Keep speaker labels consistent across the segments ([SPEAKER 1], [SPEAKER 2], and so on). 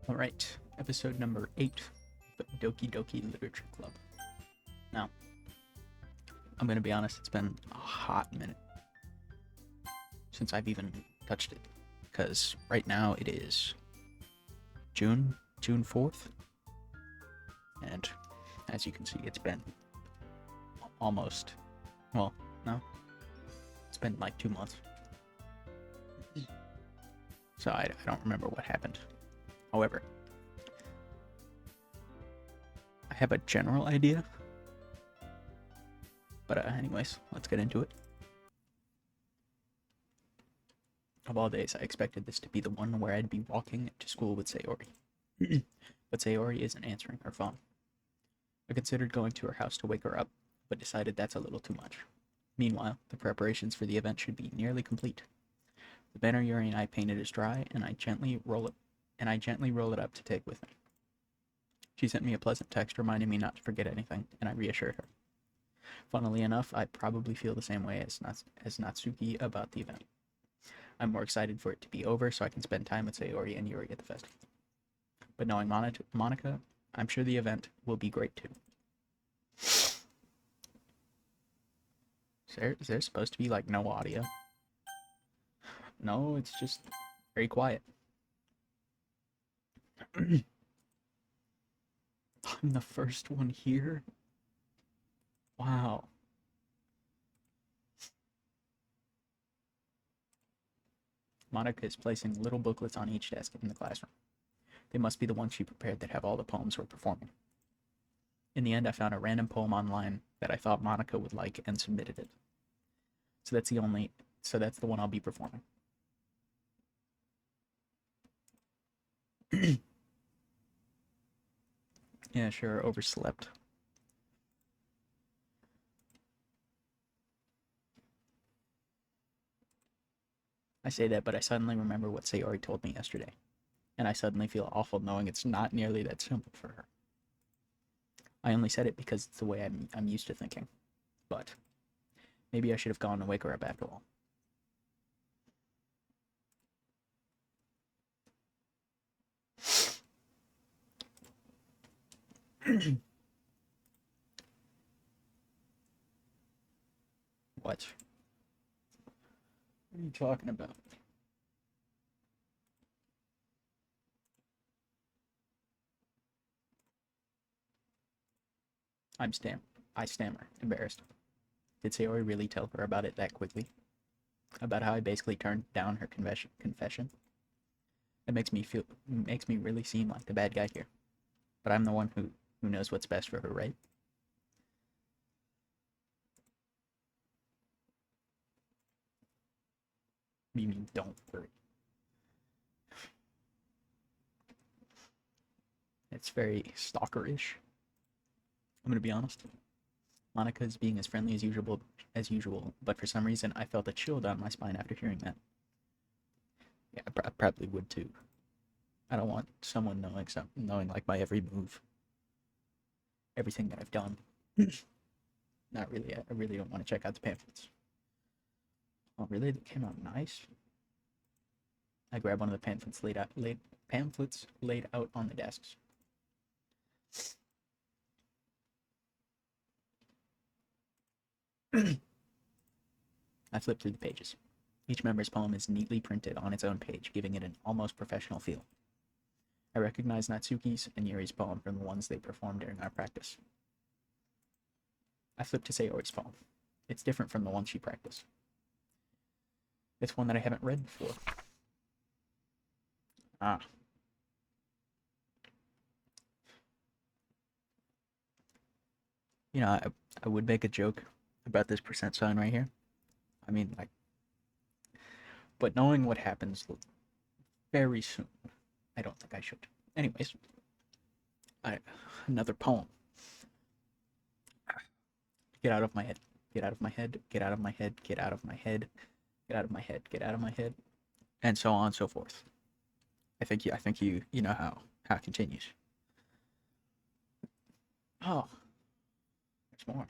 [SPEAKER 1] Alright, episode number 8 of Doki Doki Literature Club. Now, I'm gonna be honest, it's been a hot minute since I've even touched it. Because right now it is June 4th. And as you can see, it's been almost, well, no, it's been like 2 months. So I don't remember what happened. However, I have a general idea. But anyways, let's get into it. Of all days, I expected this to be the one where I'd be walking to school with Sayori. But Sayori isn't answering her phone. I considered going to her house to wake her up, but decided that's a little too much. Meanwhile, the preparations for the event should be nearly complete. The banner Yuri and I painted is dry, and I gently roll it up to take with me. She sent me a pleasant text reminding me not to forget anything, and I reassured her. Funnily enough, I probably feel the same way as Natsuki about the event. I'm more excited for it to be over so I can spend time with Sayori and Yuri at the festival. But knowing Monica, I'm sure the event will be great too. Is there supposed to be like no audio? No, it's just very quiet. I'm the first one here? Wow. Monica is placing little booklets on each desk in the classroom. They must be the ones she prepared that have all the poems we're performing. In the end, I found a random poem online that I thought Monica would like and submitted it. So that's the one I'll be performing. Yeah, sure, overslept. I say that, but I suddenly remember what Sayori told me yesterday, and I suddenly feel awful knowing it's not nearly that simple for her. I only said it because it's the way I'm used to thinking, but maybe I should have gone and wake her up after all. What? What are you talking about? I stammer, embarrassed. Did Sayori really tell her about it that quickly? About how I basically turned down her confession? It makes me really seem like the bad guy here. But I'm the one who knows what's best for her, right? You mean don't worry? It's very stalkerish. I'm gonna be honest. Monica is being as friendly as usual, but for some reason I felt a chill down my spine after hearing that. Yeah, I probably would too. I don't want someone knowing like my every move, everything that I've done. Not really. I really don't want to check out the pamphlets. Oh, really? They came out nice. I grabbed one of the pamphlets laid out on the desks. I flipped through the pages. Each member's poem is neatly printed on its own page, giving it an almost professional feel. I recognize Natsuki's and Yuri's poem from the ones they performed during our practice. I flipped to Sayori's poem. It's different from the one she practiced. It's one that I haven't read before. Ah. You know, I would make a joke about this percent sign right here. I mean, like, but knowing what happens very soon, I don't think I should. Anyways, another poem. Get out of my head. Get out of my head. Get out of my head. Get out of my head. Get out of my head. Get out of my head. And so on and so forth. I think you know how it continues. Oh, there's more.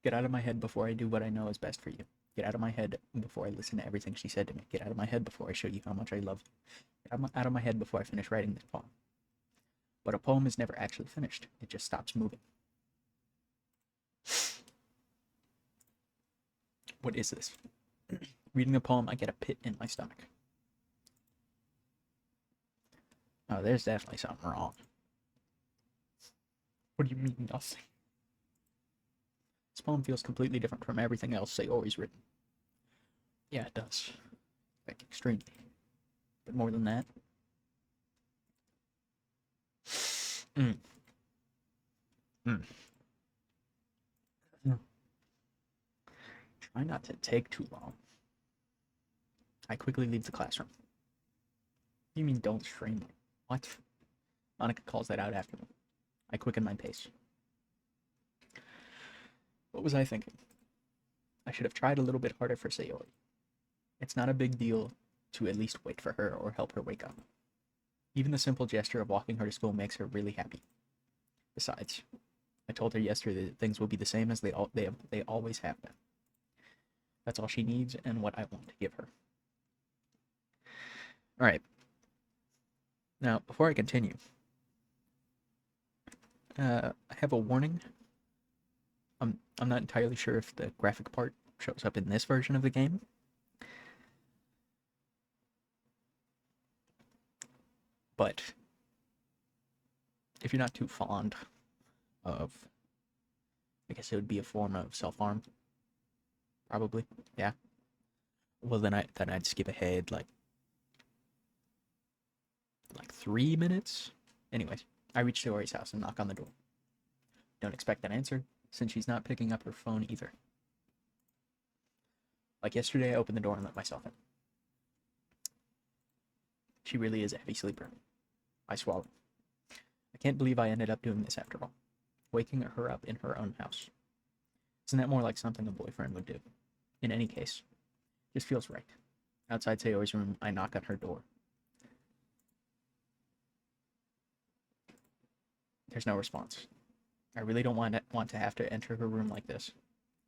[SPEAKER 1] Get out of my head before I do what I know is best for you. Get out of my head before I listen to everything she said to me. Get out of my head before I show you how much I love you. Get out of my head before I finish writing this poem. But a poem is never actually finished. It just stops moving. What is this? Reading a poem, I get a pit in my stomach. Oh, there's definitely something wrong. What do you mean, nothing? This poem feels completely different from everything else Sayori's written. Yeah, it does. Like, extremely. But more than that... Try not to take too long. I quickly leave the classroom. You mean don't strain me? What? Monica calls that out after me. I quicken my pace. What was I thinking? I should have tried a little bit harder for Sayori. It's not a big deal to at least wait for her or help her wake up. Even the simple gesture of walking her to school makes her really happy. Besides, I told her yesterday that things will be the same as they always have been. That's all she needs and what I want to give her. Alright. Now, before I continue, I have a warning. I'm not entirely sure if the graphic part shows up in this version of the game. But if you're not too fond of, I guess it would be a form of self-harm. Probably, yeah. Well, then I'd skip ahead like 3 minutes. Anyways, I reach Sayori's house and knock on the door. Don't expect an answer, since she's not picking up her phone either. Like yesterday, I opened the door and let myself in. She really is a heavy sleeper. I swallow. I can't believe I ended up doing this after all. Waking her up in her own house. Isn't that more like something a boyfriend would do? In any case, just feels right. Outside Sayori's room, I knock on her door. There's no response. I really don't want to have to enter her room like this.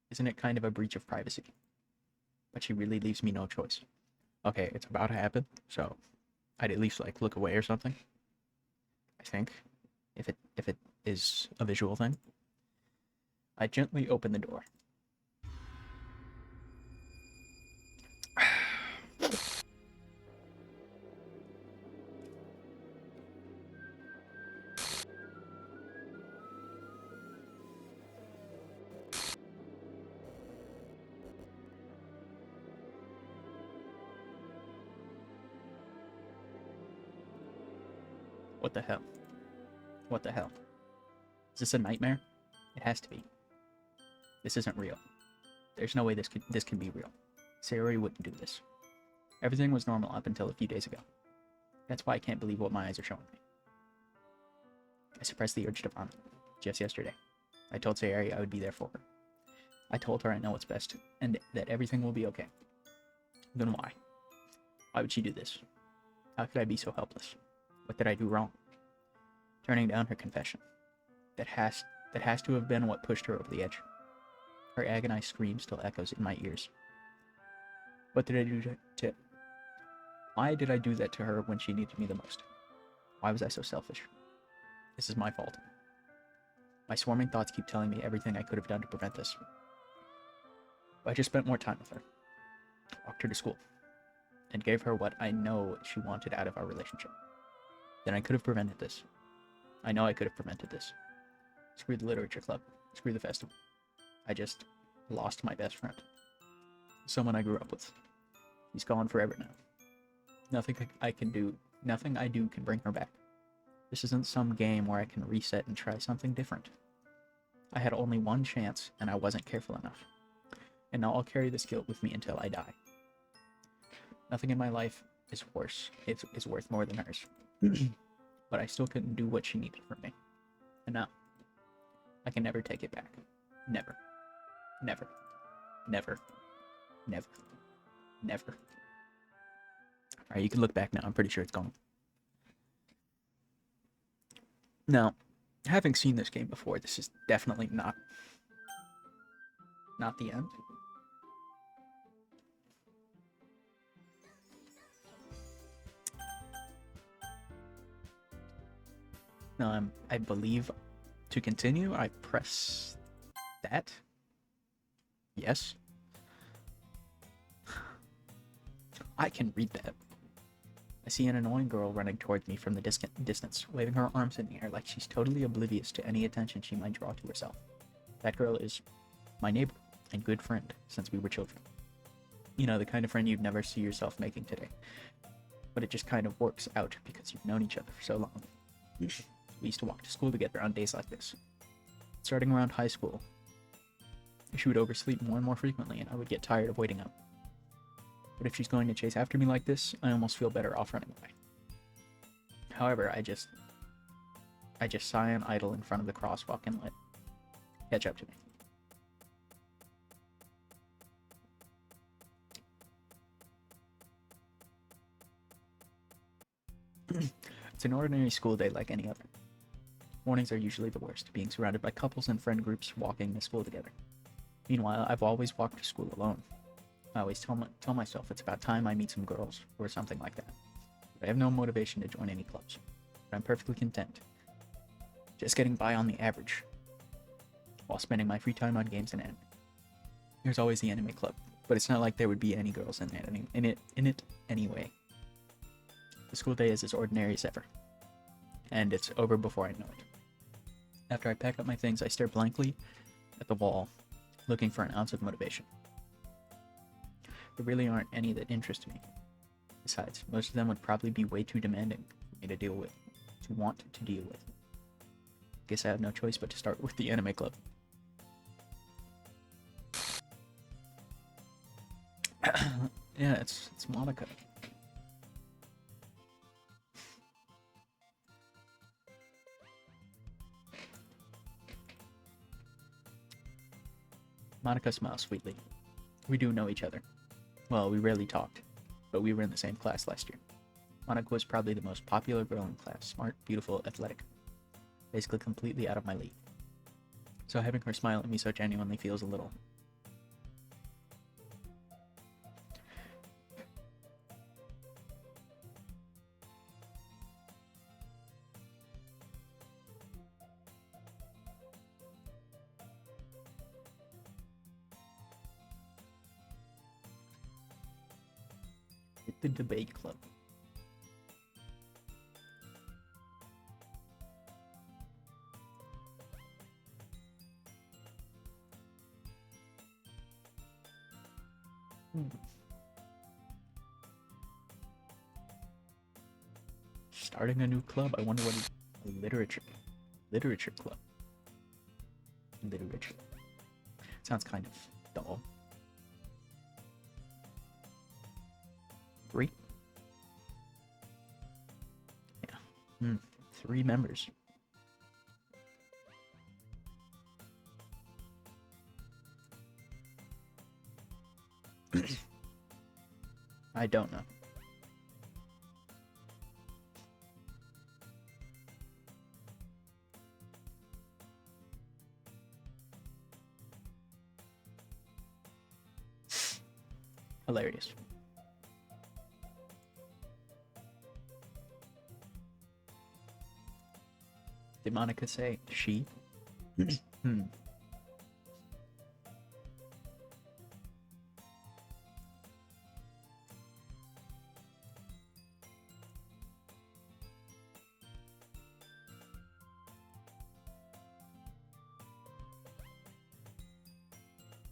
[SPEAKER 1] Isn't it kind of a breach of privacy? But she really leaves me no choice. Okay, it's about to happen, so I'd at least like look away or something. I think, if it is a visual thing. I gently open the door. What the hell? What the hell? Is this a nightmare? It has to be. This isn't real. There's no way this can be real. Sayori wouldn't do this. Everything was normal up until a few days ago. That's why I can't believe what my eyes are showing me. I suppressed the urge to vomit. Just yesterday, I told Sayori I would be there for her. I told her I know what's best, and that everything will be okay. Then why? Why would she do this? How could I be so helpless? What did I do wrong? Turning down her confession. That has to have been what pushed her over the edge. Her agonized scream still echoes in my ears. What did I do to... Why did I do that to her when she needed me the most? Why was I so selfish? This is my fault. My swarming thoughts keep telling me everything I could have done to prevent this. But I just spent more time with her. Walked her to school. And gave her what I know she wanted out of our relationship. Then I could have prevented this. I know I could have prevented this. Screw the literature club. Screw the festival. I just lost my best friend. Someone I grew up with. He's gone forever now. Nothing I do can bring her back. This isn't some game where I can reset and try something different. I had only one chance, and I wasn't careful enough. And now I'll carry this guilt with me until I die. Nothing in my life is worse. It's worth more than hers. But I still couldn't do what she needed from me. And now, I can never take it back. Never. Never. Never. Never. Never. Alright, you can look back now. I'm pretty sure it's gone. Now, having seen this game before, this is definitely not the end. I believe to continue, I press that. Yes. I can read that. I see an annoying girl running towards me from the distance, waving her arms in the air like she's totally oblivious to any attention she might draw to herself. That girl is my neighbor and good friend since we were children. You know, the kind of friend you'd never see yourself making today. But it just kind of works out because you've known each other for so long. We used to walk to school together on days like this. Starting around high school, she would oversleep more and more frequently, and I would get tired of waiting up. But if she's going to chase after me like this, I almost feel better off running away. However, I just sigh and idle in front of the crosswalk and let catch up to me. It's an ordinary school day like any other. Mornings are usually the worst, being surrounded by couples and friend groups walking to school together. Meanwhile, I've always walked to school alone. I always tell myself it's about time I meet some girls, or something like that. But I have no motivation to join any clubs. But I'm perfectly content, just getting by on the average, while spending my free time on games and anime. There's always the anime club, but it's not like there would be any girls in it anyway. The school day is as ordinary as ever, and it's over before I know it. After I pack up my things, I stare blankly at the wall, looking for an ounce of motivation. There really aren't any that interest me. Besides, most of them would probably be way too demanding for me to want to deal with. Guess I have no choice but to start with the anime club. Yeah, it's Monica. Monica smiles sweetly. We do know each other. Well, we rarely talked, but we were in the same class last year. Monica was probably the most popular girl in class, smart, beautiful, athletic. Basically completely out of my league. So having her smile at me so genuinely feels a little... the debate club. Starting a new club. I wonder what a literature club. Literature. Sounds kind of dull. 3? Yeah. 3 members. I don't know. Hilarious. Did Monica say she?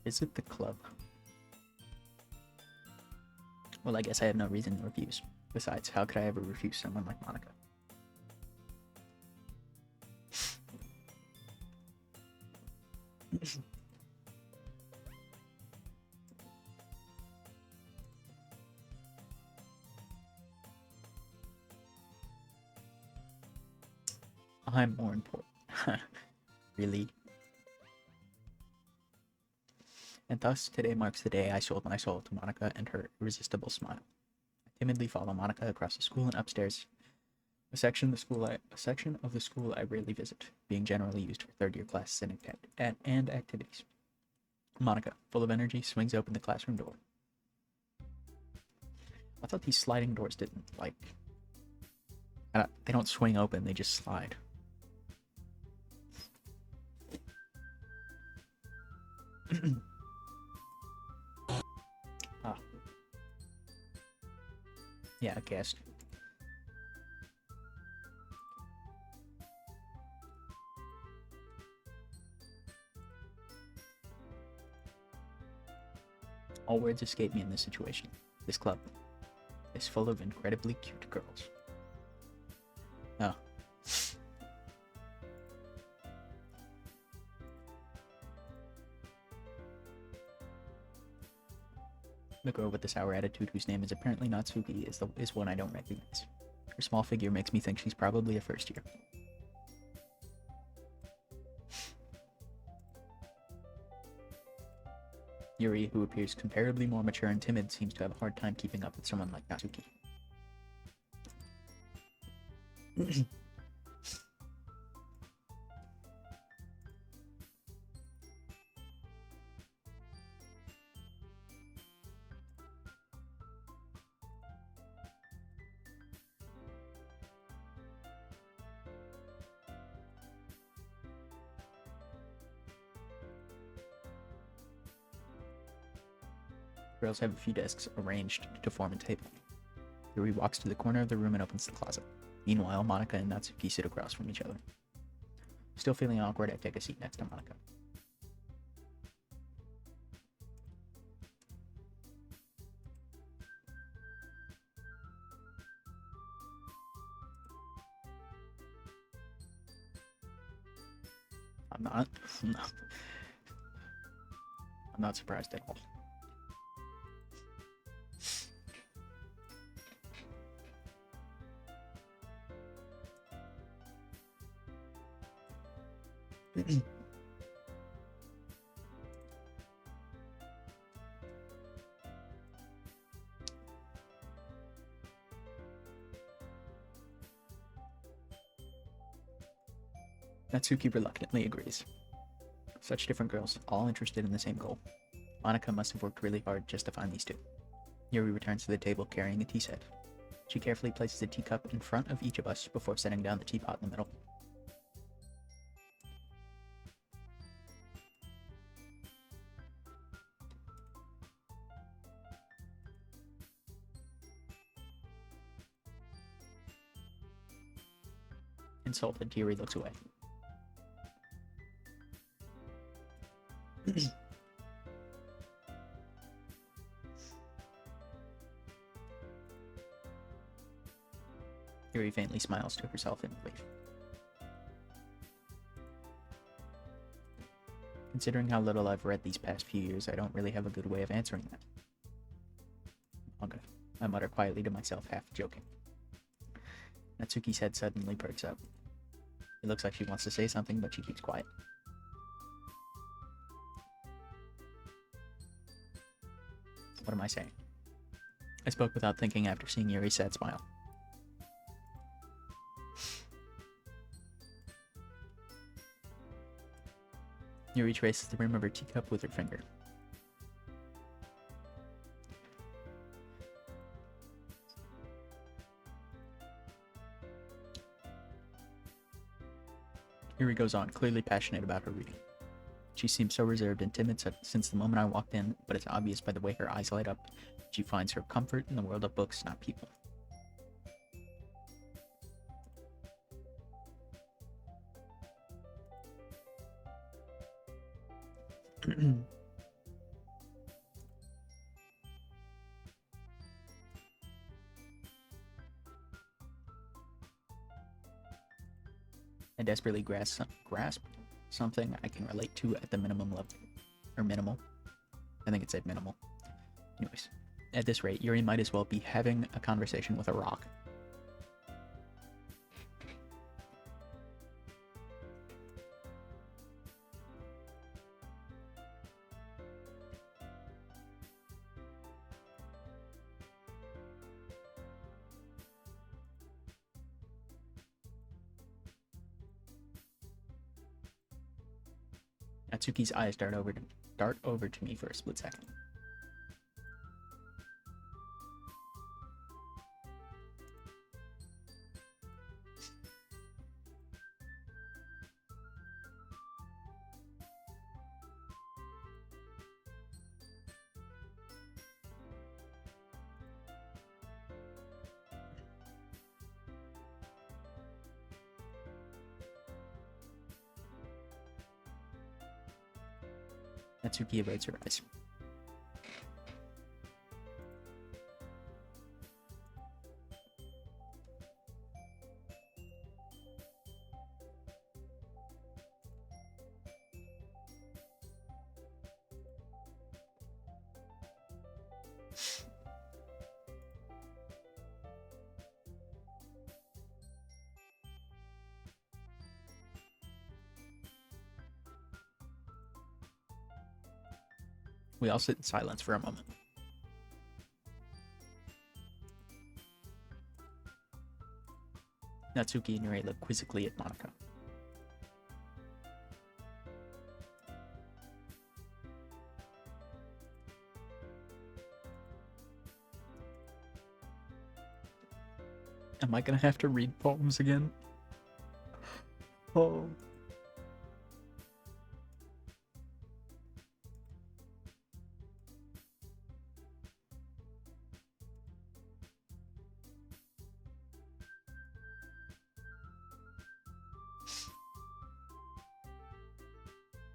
[SPEAKER 1] Is it the club? Well, I guess I have no reason to refuse. Besides, how could I ever refuse someone like Monica? I'm more important. Really? And thus, today marks the day I sold my soul to Monica and her irresistible smile. I timidly follow Monica across the school and upstairs, a section of the school I rarely visit, being generally used for third-year classes and activities. Monica, full of energy, swings open the classroom door. I thought these sliding doors didn't, they don't swing open, they just slide. Ah, yeah, I guessed. All words escape me in this situation. This club is full of incredibly cute girls. Oh. The girl with the sour attitude, whose name is apparently Natsuki, is one I don't recognize. Her small figure makes me think she's probably a first year. Yuri, who appears comparably more mature and timid, seems to have a hard time keeping up with someone like Natsuki. Girls have a few desks arranged to form a table. Yuri walks to the corner of the room and opens the closet. Meanwhile, Monica and Natsuki sit across from each other. Still feeling awkward, I take a seat next to Monica. I'm not. I'm not surprised at all. Natsuki reluctantly agrees. Such different girls, all interested in the same goal. Monica must have worked really hard just to find these two. Yuri returns to the table carrying a tea set. She carefully places a teacup in front of each of us before setting down the teapot in the middle. Insulted, Yuri looks away. Yuri faintly smiles to herself in relief. Considering how little I've read these past few years, I don't really have a good way of answering that. Okay, I mutter quietly to myself, half joking. Natsuki's head suddenly perks up. It looks like she wants to say something, but she keeps quiet. What am I saying? I spoke without thinking after seeing Yuri's sad smile. Yuri traces the rim of her teacup with her finger. Yuri goes on, clearly passionate about her reading. She seems so reserved and timid since the moment I walked in, but it's obvious by the way her eyes light up. She finds her comfort in the world of books, not people. I desperately grasp something I can relate to at the minimum level. Or minimal. I think it said minimal. Anyways, at this rate, Yuri might as well be having a conversation with a rock. Natsuki's eyes dart over to me for a split second. Natsuki averts her eyes. We all sit in silence for a moment. Natsuki and Yuri look quizzically at Monica. Am I gonna have to read poems again? Oh.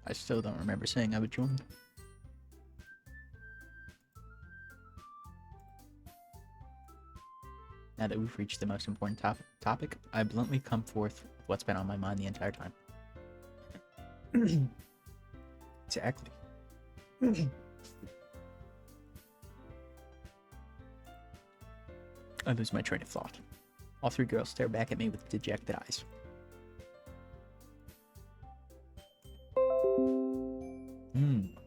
[SPEAKER 1] I still don't remember saying I would join. Now that we've reached the most important topic, I bluntly come forth with what's been on my mind the entire time. Exactly. I lose my train of thought. All three girls stare back at me with dejected eyes.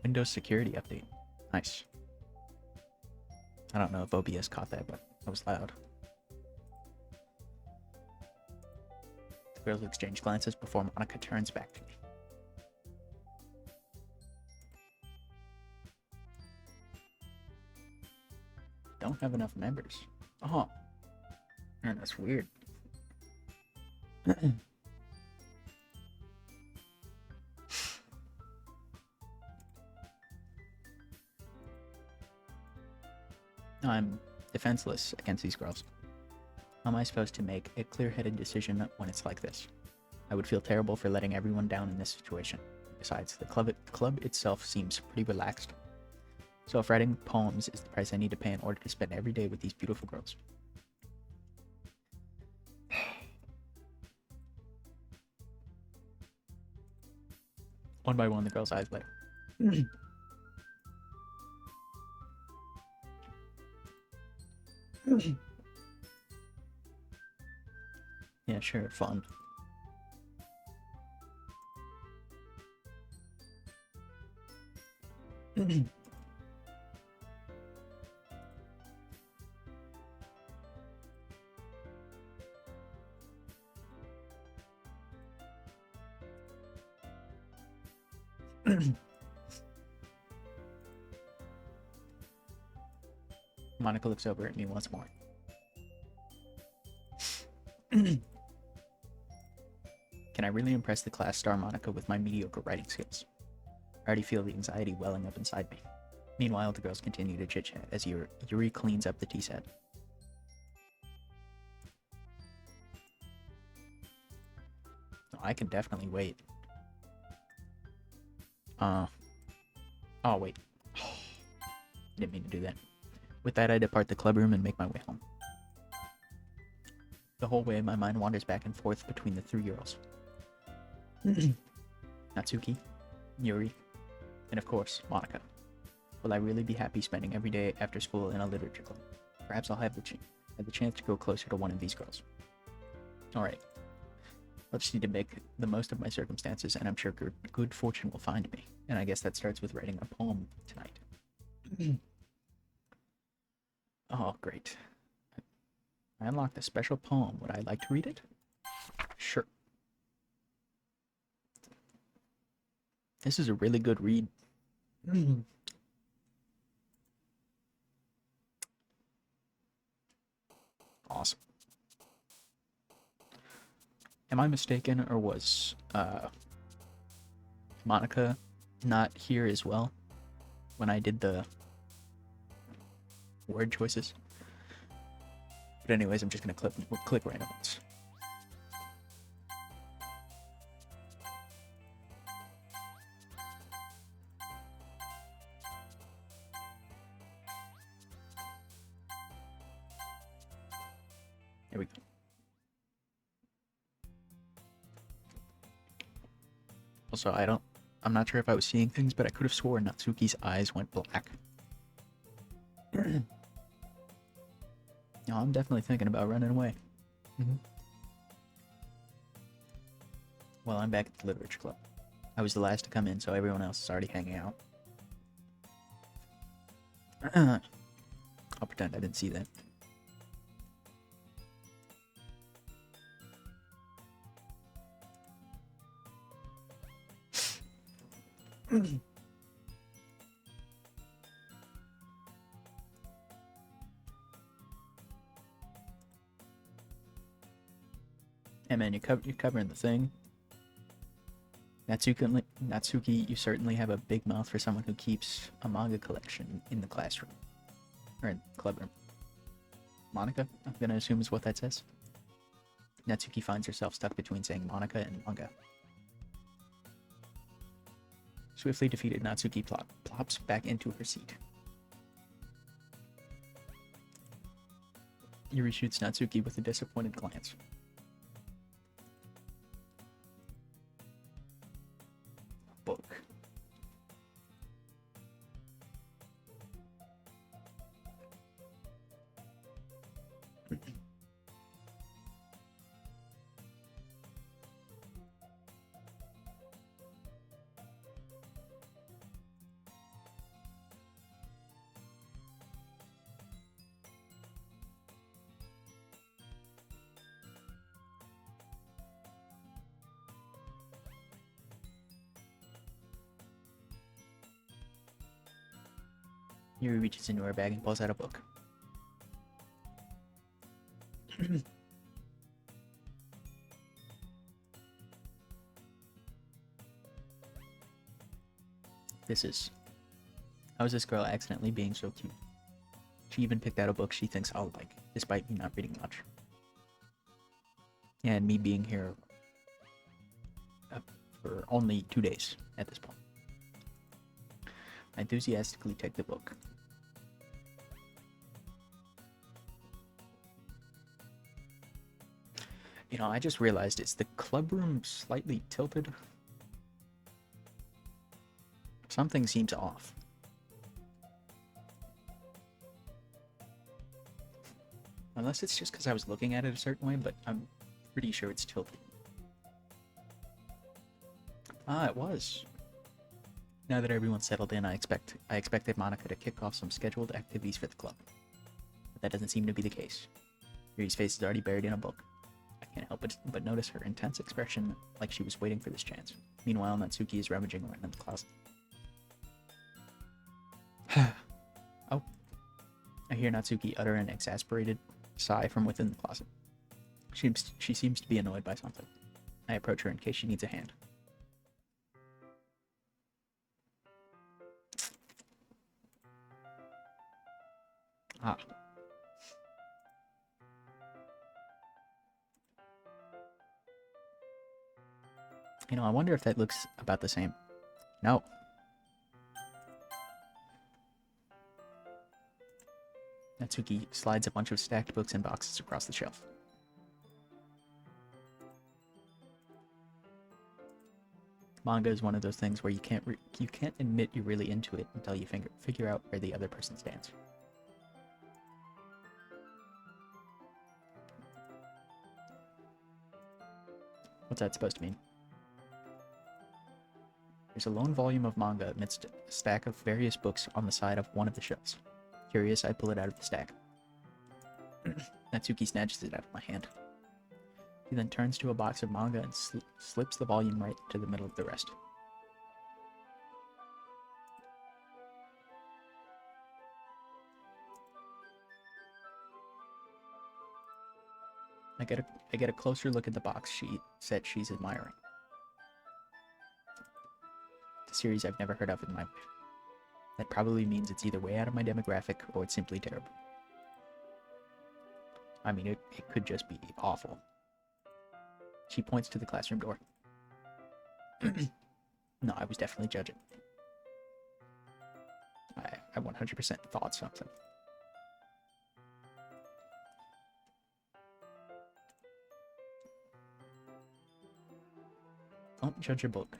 [SPEAKER 1] Windows security update. Nice. I don't know if OBS caught that, but that was loud. The girls exchange glances before Monica turns back to me. Don't have enough members. Oh. Man, that's weird. I'm defenseless against these girls. How am I supposed to make a clear-headed decision when it's like this? I would feel terrible for letting everyone down in this situation. Besides, the club itself seems pretty relaxed. So if writing poems is the price I need to pay in order to spend every day with these beautiful girls. One by one, the girls' eyes light. Yeah, sure, fun. Monica looks over at me once more. Can I really impress the class star Monica with my mediocre writing skills? I already feel the anxiety welling up inside me. Meanwhile, the girls continue to chit-chat as Yuri cleans up the tea set. Oh, I can definitely wait. Oh, wait. Didn't mean to do that. With that, I depart the club room and make my way home. The whole way, my mind wanders back and forth between the three girls. Natsuki, Yuri, and of course, Monica. Will I really be happy spending every day after school in a literature club? Perhaps I'll have the chance to go closer to one of these girls. Alright. I'll just need to make the most of my circumstances, and I'm sure good fortune will find me. And I guess that starts with writing a poem tonight. Oh, great. I unlocked a special poem. Would I like to read it? Sure. This is a really good read. Awesome. Am I mistaken, or was Monica not here as well when I did the word choices? But anyways, I'm just gonna click random ones. There we go. Also, I'm not sure if I was seeing things, but I could have sworn Natsuki's eyes went black. No, I'm definitely thinking about running away. Well, I'm back at the Literature Club. I was the last to come in, so everyone else is already hanging out. I'll pretend I didn't see that. Hey man, you're covering the thing. Natsuki, you certainly have a big mouth for someone who keeps a manga collection in the classroom. Or in the club room. Monica, I'm gonna assume is what that says. Natsuki finds herself stuck between saying Monica and manga. Swiftly defeated, Natsuki plops back into her seat. Yuri shoots Natsuki with a disappointed glance. Book. Yuri reaches into her bag and pulls out a book. How is this girl accidentally being so cute? She even picked out a book she thinks I'll like, despite me not reading much. And me being here for only 2 days at this point. I enthusiastically take the book. You know, I just realized, is the club room slightly tilted? Something seems off. Unless it's just because I was looking at it a certain way, but I'm pretty sure it's tilted. Ah, it was. Now that everyone's settled in, I expected Monica to kick off some scheduled activities for the club. But that doesn't seem to be the case. Yuri's face is already buried in a book. I can't help but notice her intense expression, like she was waiting for this chance. Meanwhile, Natsuki is rummaging around in the closet. Oh. I hear Natsuki utter an exasperated sigh from within the closet. She seems to be annoyed by something. I approach her in case she needs a hand. Ah. You know, I wonder if that looks about the same. No. Natsuki slides a bunch of stacked books and boxes across the shelf. Manga is one of those things where you can't admit you're really into it until you figure out where the other person stands. What's that supposed to mean? There's a lone volume of manga amidst a stack of various books on the side of one of the shelves. Curious, I pull it out of the stack. Natsuki snatches it out of my hand. He then turns to a box of manga and slips the volume right to the middle of the rest. I get a closer look at the box she said she's admiring. It's a series I've never heard of in my life. That probably means it's either way out of my demographic or it's simply terrible. I mean, it could just be awful. She points to the classroom door. No, I was definitely judging. I 100% thought something. Don't judge a book.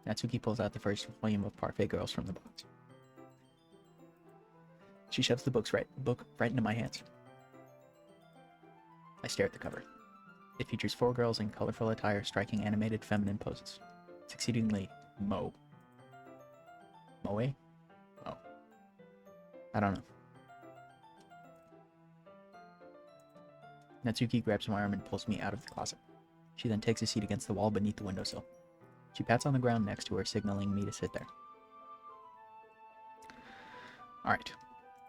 [SPEAKER 1] Natsuki pulls out the first volume of Parfait Girls from the box. She shoves the book right into my hands. I stare at the cover. It features 4 girls in colorful attire striking animated feminine poses. It's exceedingly moe. Moe? Oh. I don't know. Natsuki grabs my arm and pulls me out of the closet. She then takes a seat against the wall beneath the windowsill. She pats on the ground next to her, signaling me to sit there. Alright.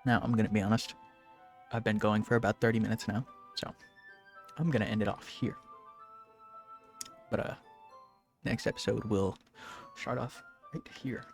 [SPEAKER 1] Now, I'm gonna be honest. I've been going for about 30 minutes now, so I'm gonna end it off here. But, next episode will start off right here.